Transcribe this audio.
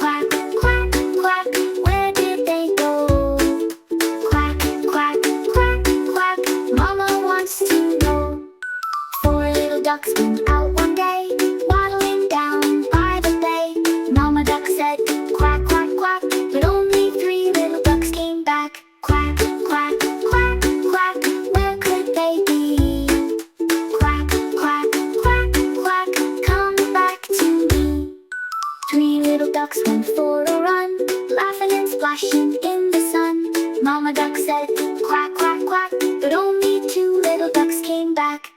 Quack, quack, quack, where did they go? Quack, quack, quack, quack, Mama wants to know. Four little ducks went out one day, waddling down by the bay. Mama duck said, quack, quack, quack, but only three little ducks came back. Quack, quack, quack, quack, where could they be? Quack, quack, quack, quack, come back to me. Three little ducks went for a run, laughing and splashing in the sun. Mama duck said, quack, quack, quack, but only two little ducks came back.